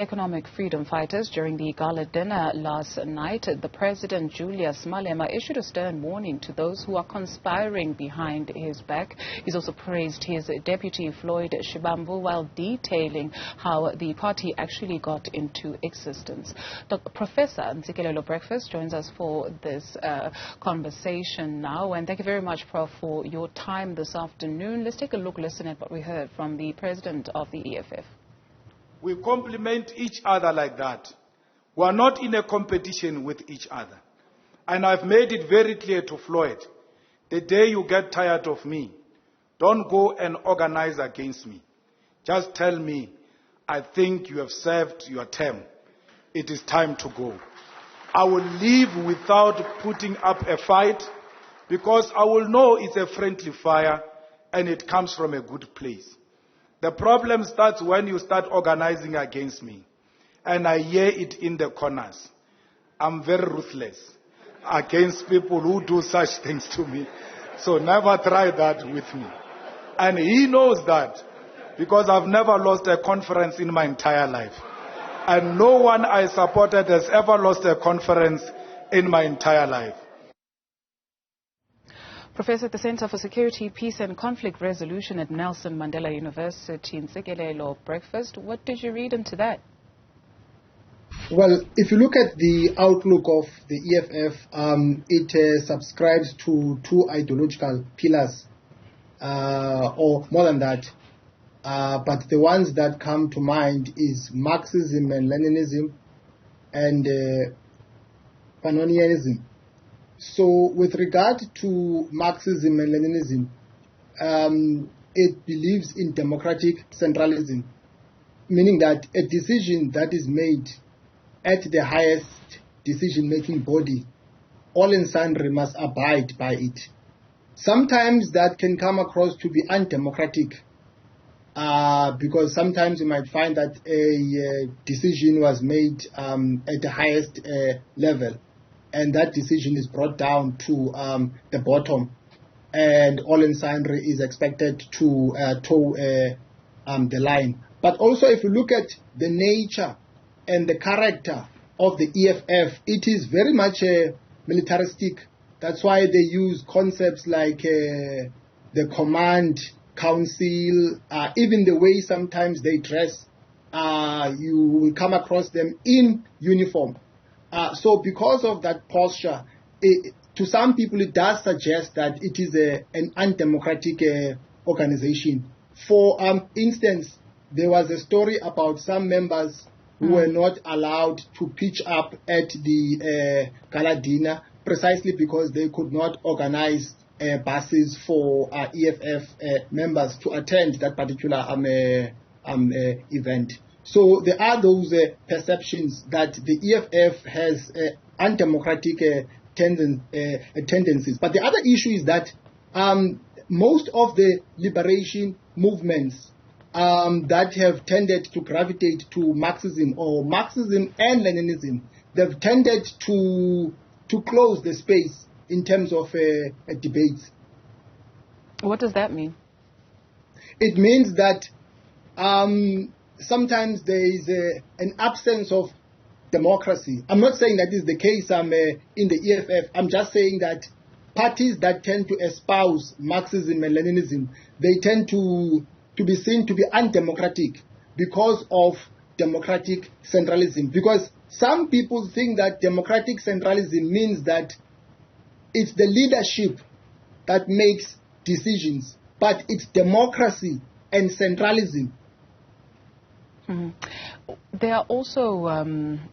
Economic freedom fighters during the gala dinner last night. The President, Julius Malema, issued a stern warning to those who are conspiring behind his back. He's also praised his deputy, Floyd Shibambu, while detailing how the party actually got into existence. Professor Ntsikelelo Breakfast joins us for this conversation now. And thank you very much, Prof, for your time this afternoon. Let's take a listen at what we heard from the President of the EFF. We complement each other like that. We are not in a competition with each other. And I've made it very clear to Floyd, the day you get tired of me, don't go and organize against me. Just tell me, I think you have served your term. It is time to go. I will leave without putting up a fight because I will know it's a friendly fire and it comes from a good place. The problem starts when you start organizing against me. And I hear it in the corners. I'm very ruthless against people who do such things to me. So never try that with me. And he knows that because I've never lost a conference in my entire life. And no one I supported has ever lost a conference in my entire life. Professor at the Center for Security, Peace and Conflict Resolution at Nelson Mandela University, Ntsikelelo Breakfast. What did you read into that? Well, if you look at the outlook of the EFF, it subscribes to two ideological pillars, or more than that. But the ones that come to mind is Marxism and Leninism and Pannonianism. So with regard to Marxism and Leninism, it believes in democratic centralism, meaning that a decision that is made at the highest decision-making body, all and sundry must abide by it. Sometimes that can come across to be undemocratic, because sometimes you might find that a decision was made at the highest level, and that decision is brought down to the bottom, and all and sundry is expected to toe the line. But also, if you look at the nature and the character of the EFF, it is very much militaristic. That's why they use concepts like the command council, even the way sometimes they dress. You will come across them in uniform. So because of that posture, to some people it does suggest that it is an undemocratic organization. For instance, there was a story about some members who were not allowed to pitch up at the gala dinner precisely because they could not organize buses for EFF members to attend that particular event. So there are those perceptions that the EFF has undemocratic tendencies. But the other issue is that most of the liberation movements that have tended to gravitate to Marxism or Marxism and Leninism, they've tended to close the space in terms of debates. What does that mean? It means that sometimes there is an absence of democracy. I'm not saying that is the case in the EFF. I'm just saying that parties that tend to espouse Marxism and Leninism, they tend to be seen to be undemocratic because of democratic centralism. Because some people think that democratic centralism means that it's the leadership that makes decisions, but it's democracy and centralism. Mm-hmm. There are also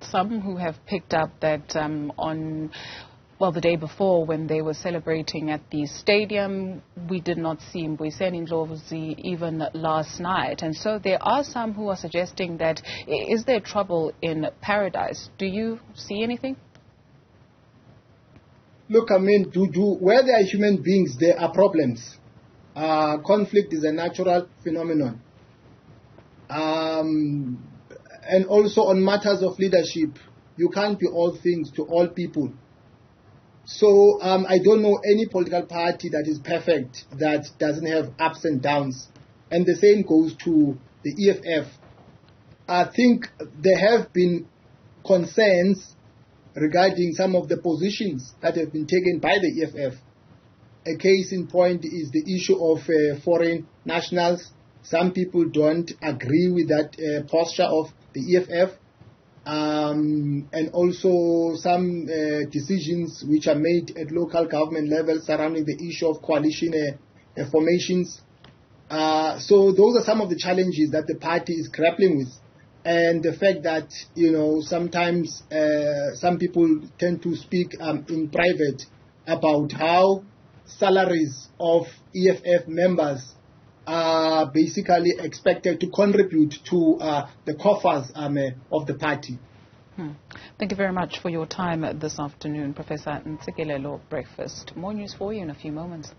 some who have picked up that the day before when they were celebrating at the stadium, we did not see Mbuyiseni Ndlovu even last night. And so there are some who are suggesting that, is there trouble in paradise? Do you see anything? Look, I mean, where there are human beings, there are problems. Conflict is a natural phenomenon. And also on matters of leadership, you can't be all things to all people. So I don't know any political party that is perfect, that doesn't have ups and downs. And the same goes to the EFF. I think there have been concerns regarding some of the positions that have been taken by the EFF. A case in point is the issue of foreign nationals. Some people don't agree with that posture of the EFF. And also some decisions which are made at local government level surrounding the issue of coalition formations. So those are some of the challenges that the party is grappling with. And the fact that, sometimes some people tend to speak in private about how salaries of EFF members are basically expected to contribute to the coffers of the party. Thank you very much for your time this afternoon, Professor Ntsikelelo Breakfast. More news for you in a few moments.